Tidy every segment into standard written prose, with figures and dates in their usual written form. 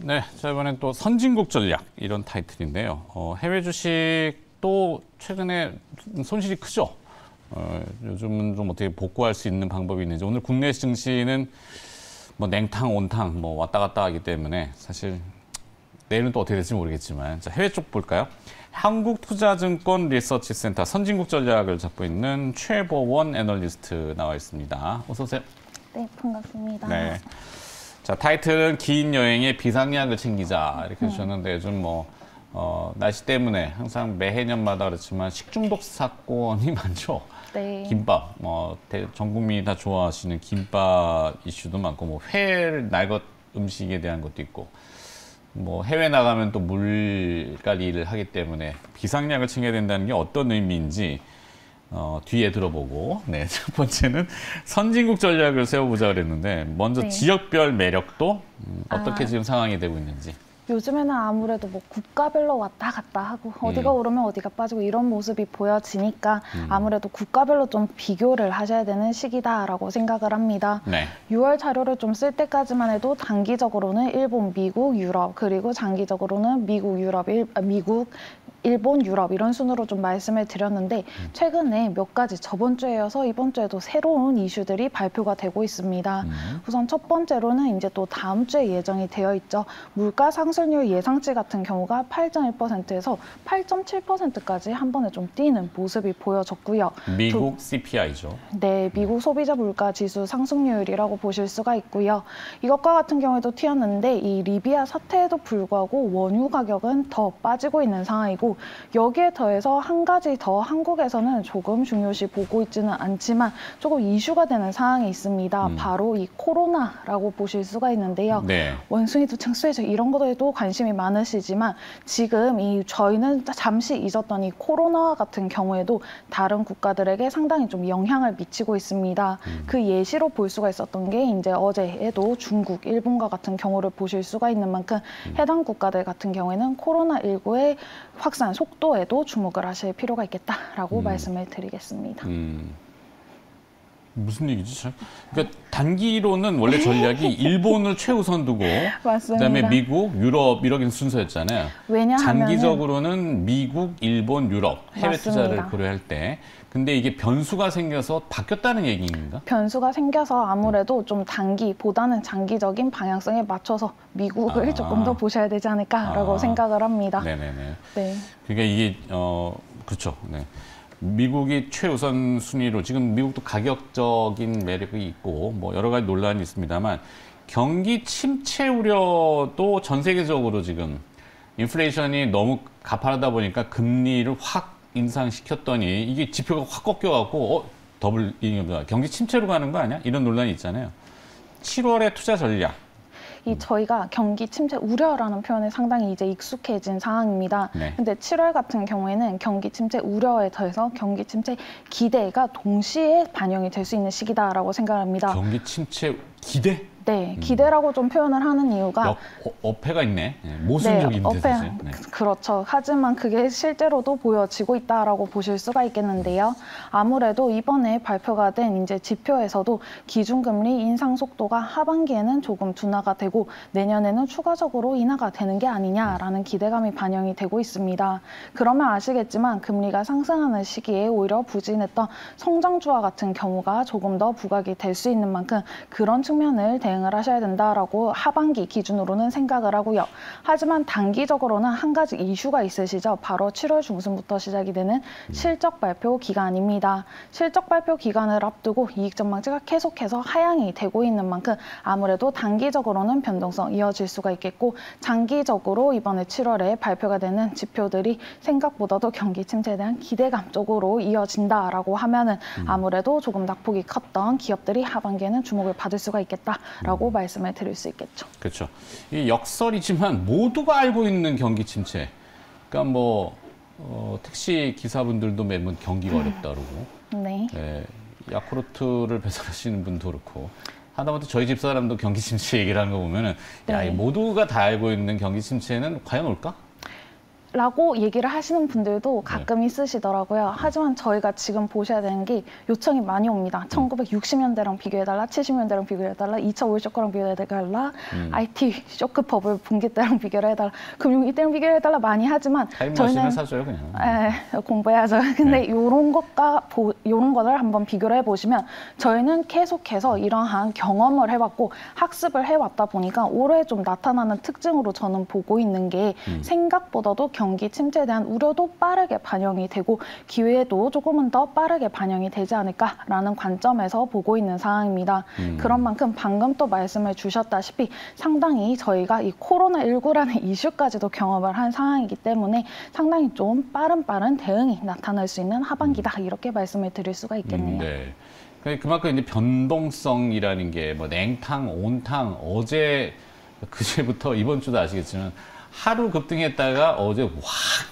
네, 자 이번엔 또 선진국 전략 이런 타이틀인데요. 해외 주식도 최근에 손실이 크죠. 요즘은 좀 어떻게 복구할 수 있는 방법이 있는지. 오늘 국내 증시는 뭐 냉탕, 온탕 뭐 왔다 갔다 하기 때문에 사실 내일은 또 어떻게 될지 모르겠지만, 자 해외 쪽 볼까요? 한국투자증권 리서치센터 선진국 전략을 잡고 있는 최보원 애널리스트 나와 있습니다. 어서 오세요. 네, 반갑습니다. 네. 자, 타이틀은 긴 여행에 비상약을 챙기자 이렇게 주셨는데, 요즘 날씨 때문에 항상 매해년마다 그렇지만 식중독 사건이 많죠. 네. 김밥, 전 국민이 다 좋아하시는 김밥 이슈도 많고, 뭐 회 날것 음식에 대한 것도 있고, 뭐 해외 나가면 또 물갈이를 하기 때문에 비상약을 챙겨야 된다는 게 어떤 의미인지 뒤에 들어보고, 네, 첫 번째는 선진국 전략을 세워보자 그랬는데, 먼저 네. 지역별 매력도 어떻게 지금 상황이 되고 있는지. 요즘에는 아무래도 뭐 국가별로 왔다 갔다 하고 어디가 오르면 어디가 빠지고 이런 모습이 보여지니까 아무래도 국가별로 좀 비교를 하셔야 되는 시기다라고 생각을 합니다. 네. 6월 자료를 좀 쓸 때까지만 해도 단기적으로는 일본, 미국, 유럽, 그리고 장기적으로는 미국, 유럽, 일본, 유럽 이런 순으로 좀 말씀을 드렸는데, 최근에 몇 가지 저번 주에 이어서 이번 주에도 새로운 이슈들이 발표가 되고 있습니다. 우선 첫 번째로는 이제 또 다음 주에 예정이 되어 있죠. 물가 상승률 예상치 같은 경우가 8.1%에서 8.7%까지 한 번에 좀 뛰는 모습이 보여졌고요. 미국 CPI죠. 네, 미국 소비자 물가 지수 상승률이라고 보실 수가 있고요. 이것과 같은 경우에도 튀었는데, 이 리비아 사태에도 불구하고 원유 가격은 더 빠지고 있는 상황이고, 여기에 더해서 한 가지 더 한국에서는 조금 중요시 보고 있지는 않지만 조금 이슈가 되는 상황이 있습니다. 바로 이 코로나라고 보실 수가 있는데요. 네. 원숭이도 창수해져 이런 것에도 관심이 많으시지만, 지금 저희는 잠시 잊었던 이 코로나와 같은 경우에도 다른 국가들에게 상당히 좀 영향을 미치고 있습니다. 그 예시로 볼 수가 있었던 게 이제 어제에도 중국, 일본과 같은 경우를 보실 수가 있는 만큼 해당 국가들 같은 경우에는 코로나19의 확산 속도에도 주목을 하실 필요가 있겠다라고 말씀을 드리겠습니다. 무슨 얘기지? 그러니까 단기로는 원래 전략이 일본을 최우선 두고, 맞습니다. 그다음에 미국, 유럽 이런 순서였잖아요. 왜냐하면 장기적으로는 미국, 일본, 유럽 해외 맞습니다. 투자를 고려할 때. 근데 이게 변수가 생겨서 바뀌었다는 얘기인가? 변수가 생겨서 아무래도 좀 단기보다는 장기적인 방향성에 맞춰서 미국을 조금 더 보셔야 되지 않을까라고 생각을 합니다. 네네네. 네. 그러니까 이게 그렇죠. 네. 미국이 최우선 순위로, 지금 미국도 가격적인 매력이 있고 뭐 여러 가지 논란이 있습니다만, 경기 침체 우려도 전 세계적으로 지금 인플레이션이 너무 가파르다 보니까 금리를 확 인상시켰더니 이게 지표가 확 꺾여갖고 더블 경기 침체로 가는 거 아니야? 이런 논란이 있잖아요. 7월의 투자 전략. 저희가 경기 침체 우려라는 표현에 상당히 이제 익숙해진 상황입니다. 네. 근데 7월 같은 경우에는 경기 침체 우려에 더해서 경기 침체 기대가 동시에 반영이 될 수 있는 시기다라고 생각합니다. 경기 침체 기대? 네, 기대라고 좀 표현을 하는 이유가 어폐가 있네. 모순적인데 사실. 네. 그렇죠. 하지만 그게 실제로도 보여지고 있다라고 보실 수가 있겠는데요. 아무래도 이번에 발표가 된 이제 지표에서도 기준금리 인상 속도가 하반기에는 조금 둔화가 되고 내년에는 추가적으로 인하가 되는 게 아니냐라는 기대감이 반영이 되고 있습니다. 그러면 아시겠지만 금리가 상승하는 시기에 오히려 부진했던 성장주와 같은 경우가 조금 더 부각이 될 수 있는 만큼 그런 측면을 대응을 하셔야 된다라고 하반기 기준으로는 생각을 하고요. 하지만 단기적으로는 한 가지 이슈가 있으시죠. 바로 7월 중순부터 시작이 되는 실적 발표 기간입니다. 실적 발표 기간을 앞두고 이익 전망치가 계속해서 하향이 되고 있는 만큼 아무래도 단기적으로는 변동성 이어질 수가 있겠고, 장기적으로 이번에 7월에 발표가 되는 지표들이 생각보다도 경기 침체에 대한 기대감 쪽으로 이어진다라고 하면은 아무래도 조금 낙폭이 컸던 기업들이 하반기에는 주목을 받을 수가 있겠다라고 말씀을 드릴 수 있겠죠. 그렇죠. 이 역설이지만 모두가 알고 있는 경기 침체. 그러니까 뭐 택시 기사분들도 매번 경기가 어렵다 그러고, 네. 네, 야쿠르트를 배달하시는 분도 그렇고, 하다못해 저희 집사람도 경기 침체 얘기를 하는 거 보면은, 야, 이 모두가 다 알고 있는 경기 침체는 과연 올까? 라고 얘기를 하시는 분들도 가끔 있으시더라고요. 하지만 저희가 지금 보셔야 되는 게 요청이 많이 옵니다. 1960년대랑 비교해달라, 70년대랑 비교해달라, 2차 오일쇼크랑 비교해달라, IT 쇼크버블 붕괴 때랑 비교를 해달라, 금융위기 때랑 비교를 해달라 많이 하지만 타임머신을 사줘요 그냥. 공부해야죠. 근데 요런 것을 한번 비교를 해보시면 저희는 계속해서 이러한 경험을 해왔고 학습을 해왔다 보니까 올해 좀 나타나는 특징으로 저는 보고 있는 게 생각보다도 경기 침체에 대한 우려도 빠르게 반영이 되고 기회도 조금은 더 빠르게 반영이 되지 않을까라는 관점에서 보고 있는 상황입니다. 그런 만큼 방금 또 말씀을 주셨다시피 상당히 저희가 이 코로나19라는 이슈까지도 경험을 한 상황이기 때문에 상당히 좀 빠른 대응이 나타날 수 있는 하반기다 이렇게 말씀을 드릴 수가 있겠네요. 네. 그만큼 이제 변동성이라는 게 뭐 냉탕, 온탕, 어제 그제부터 이번 주도 아시겠지만 하루 급등했다가 어제 확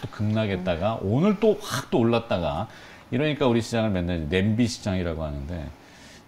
또 급락했다가 오늘 또 확 또 올랐다가 이러니까 우리 시장을 맨날 냄비 시장이라고 하는데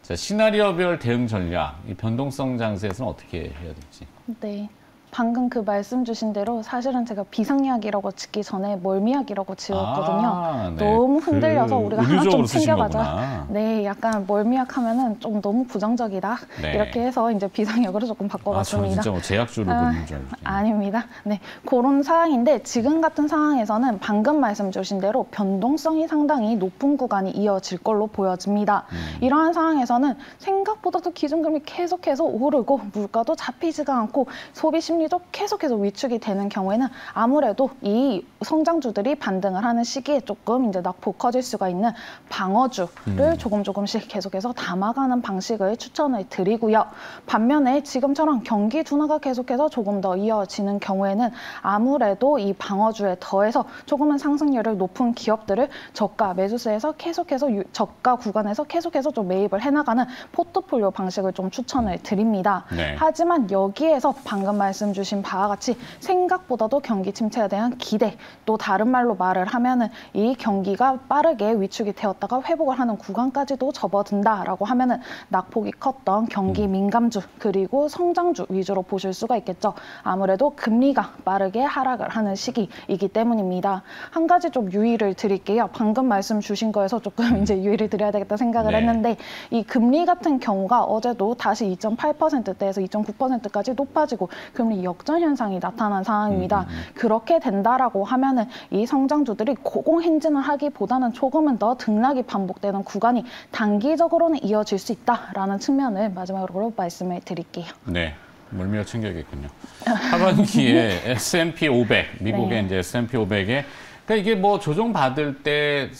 자, 시나리오별 대응 전략, 이 변동성 장세에서는 어떻게 해야 될지. 네. 방금 그 말씀 주신 대로 사실은 제가 비상약이라고 짓기 전에 멀미약이라고 지었거든요. 네. 너무 흔들려서 우리가 하나 좀 챙겨가자. 거구나. 네, 약간 멀미약 하면은 좀 너무 부정적이다. 네. 이렇게 해서 이제 비상약으로 조금 바꿔봤습니다. 저는 진짜 뭐 제약주를 보는 줄 알고. 아닙니다. 네, 그런 상황인데 지금 같은 상황에서는 방금 말씀 주신 대로 변동성이 상당히 높은 구간이 이어질 걸로 보여집니다. 이러한 상황에서는 생각보다도 기준금리 계속해서 오르고 물가도 잡히지가 않고 소비 심리도 계속해서 위축이 되는 경우에는 아무래도 이 성장주들이 반등을 하는 시기에 조금 이제 낙폭 커질 수가 있는 방어주를 조금씩 계속해서 담아가는 방식을 추천을 드리고요. 반면에 지금처럼 경기 둔화가 계속해서 조금 더 이어지는 경우에는 아무래도 이 방어주에 더해서 조금은 상승률을 높은 기업들을 저가 매수세에서 계속해서 저가 구간에서 계속해서 좀 매입을 해나가는 포트폴리오 방식을 좀 추천을 드립니다. 네. 하지만 여기에서 방금 말씀 주신 바와 같이 생각보다도 경기 침체에 대한 기대, 또 다른 말로 말을 하면은 이 경기가 빠르게 위축이 되었다가 회복을 하는 구간까지도 접어든다라고 하면은 낙폭이 컸던 경기 민감주 그리고 성장주 위주로 보실 수가 있겠죠. 아무래도 금리가 빠르게 하락을 하는 시기이기 때문입니다. 한 가지 좀 유의를 드릴게요. 방금 말씀 주신 거에서 조금 이제 유의를 드려야 되겠다 생각을 했는데 이 금리 같은 경우가 어제도 다시 2.8%대에서 2.9%까지 높아지고 금리 역전 현상이 나타난 상황입니다. 그렇게 된다라고 하면은 이 성장주들이 고공행진을 하기보다는 조금은 더 등락이 반복되는 구간이 단기적으로는 이어질 수 있다라는 측면을 마지막으로 말씀을 드릴게요. 네. 멀미가 챙겨야겠군요. 하반기에 S&P 500, 미국의 이제 S&P 500에 그러니까 이게 뭐 조정 받을 때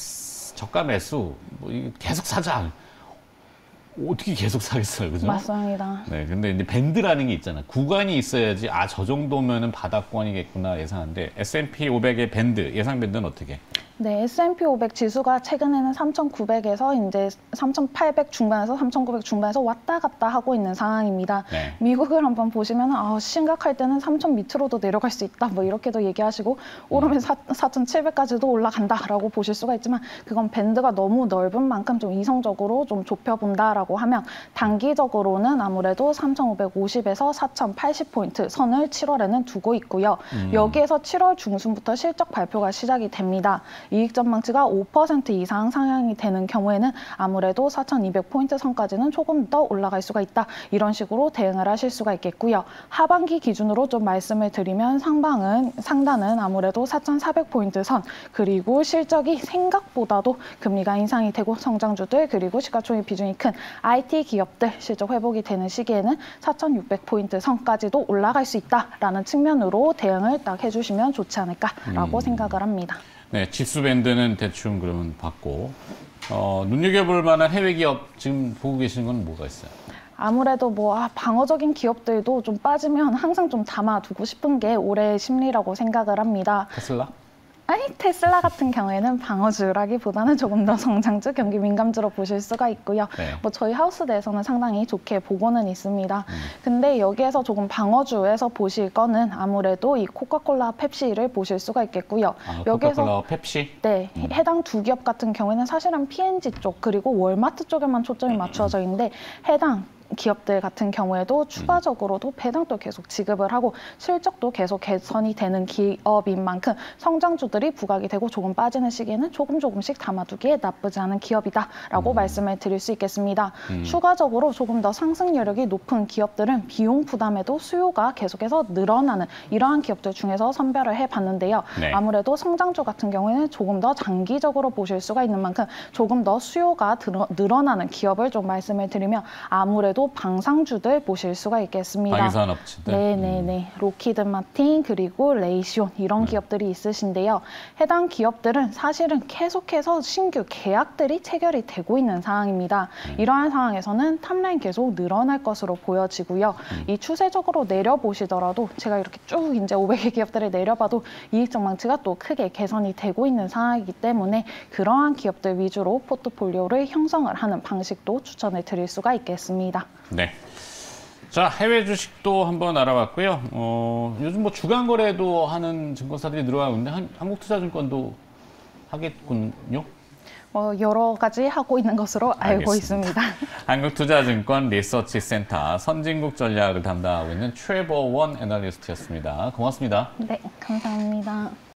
저가 매수 뭐 계속 사자. 어떻게 계속 사겠어요, 그죠? 맞습니다. 네, 근데 이제 밴드라는 게 있잖아. 구간이 있어야지 저 정도면은 바닥권이겠구나 예상하는데 S&P 500의 밴드, 예상 밴드는 어떻게? 네, S&P 500 지수가 최근에는 3,900에서 이제 3,800 중반에서 3,900 중반에서 왔다 갔다 하고 있는 상황입니다. 네. 미국을 한번 보시면 심각할 때는 3,000 밑으로도 내려갈 수 있다. 뭐 이렇게도 얘기하시고 오르면 4,700까지도 올라간다라고 보실 수가 있지만 그건 밴드가 너무 넓은 만큼 좀 이성적으로 좀 좁혀본다라고 하면 단기적으로는 아무래도 3,550에서 4,080포인트 선을 7월에는 두고 있고요. 여기에서 7월 중순부터 실적 발표가 시작이 됩니다. 이익 전망치가 5% 이상 상향이 되는 경우에는 아무래도 4,200포인트 선까지는 조금 더 올라갈 수가 있다. 이런 식으로 대응을 하실 수가 있겠고요. 하반기 기준으로 좀 말씀을 드리면 상단은 아무래도 4,400포인트 선 그리고 실적이 생각보다도 금리가 인상이 되고 성장주들 그리고 시가총액 비중이 큰 IT 기업들 실적 회복이 되는 시기에는 4,600포인트 선까지도 올라갈 수 있다라는 측면으로 대응을 딱 해주시면 좋지 않을까라고 생각을 합니다. 네, 지수 밴드는 대충 그러면 받고 눈여겨볼 만한 해외 기업 지금 보고 계시는 건 뭐가 있어요? 아무래도 방어적인 기업들도 좀 빠지면 항상 좀 담아두고 싶은 게 올해의 심리라고 생각을 합니다. 테슬라? 테슬라 같은 경우에는 방어주라기보다는 조금 더 성장주, 경기 민감주로 보실 수가 있고요. 네. 저희 하우스 내에서는 상당히 좋게 보고는 있습니다. 근데 여기에서 조금 방어주에서 보실 거는 아무래도 이 코카콜라, 펩시를 보실 수가 있겠고요. 코카콜라, 펩시? 네, 해당 두 기업 같은 경우에는 사실은 P&G 쪽 그리고 월마트 쪽에만 초점이 맞춰져 있는데 해당 기업들 같은 경우에도 추가적으로도 배당도 계속 지급을 하고 실적도 계속 개선이 되는 기업인 만큼 성장주들이 부각이 되고 조금 빠지는 시기에는 조금씩 담아두기에 나쁘지 않은 기업이다라고 말씀을 드릴 수 있겠습니다. 추가적으로 조금 더 상승 여력이 높은 기업들은 비용 부담에도 수요가 계속해서 늘어나는 이러한 기업들 중에서 선별을 해봤는데요. 네. 아무래도 성장주 같은 경우에는 조금 더 장기적으로 보실 수가 있는 만큼 조금 더 수요가 늘어나는 기업을 좀 말씀을 드리면 아무래도 방산주들 보실 수가 있겠습니다. 방위산업체들. 네네네. 로키드 마틴 그리고 레이시온 이런 기업들이 있으신데요. 해당 기업들은 사실은 계속해서 신규 계약들이 체결이 되고 있는 상황입니다. 이러한 상황에서는 탑라인 계속 늘어날 것으로 보여지고요. 이 추세적으로 내려보시더라도 제가 이렇게 쭉 이제 500개 기업들을 내려봐도 이익 전망치가 또 크게 개선이 되고 있는 상황이기 때문에 그러한 기업들 위주로 포트폴리오를 형성을 하는 방식도 추천을 드릴 수가 있겠습니다. 네. 자, 해외 주식도 한번 알아봤고요. 요즘 뭐 주간 거래도 하는 증권사들이 늘어나고 있는데 한국투자증권도 하겠군요. 여러 가지 하고 있는 것으로 알고 알겠습니다. 있습니다. 한국투자증권 리서치센터 선진국 전략을 담당하고 있는 최보원 애널리스트였습니다. 고맙습니다. 네, 감사합니다.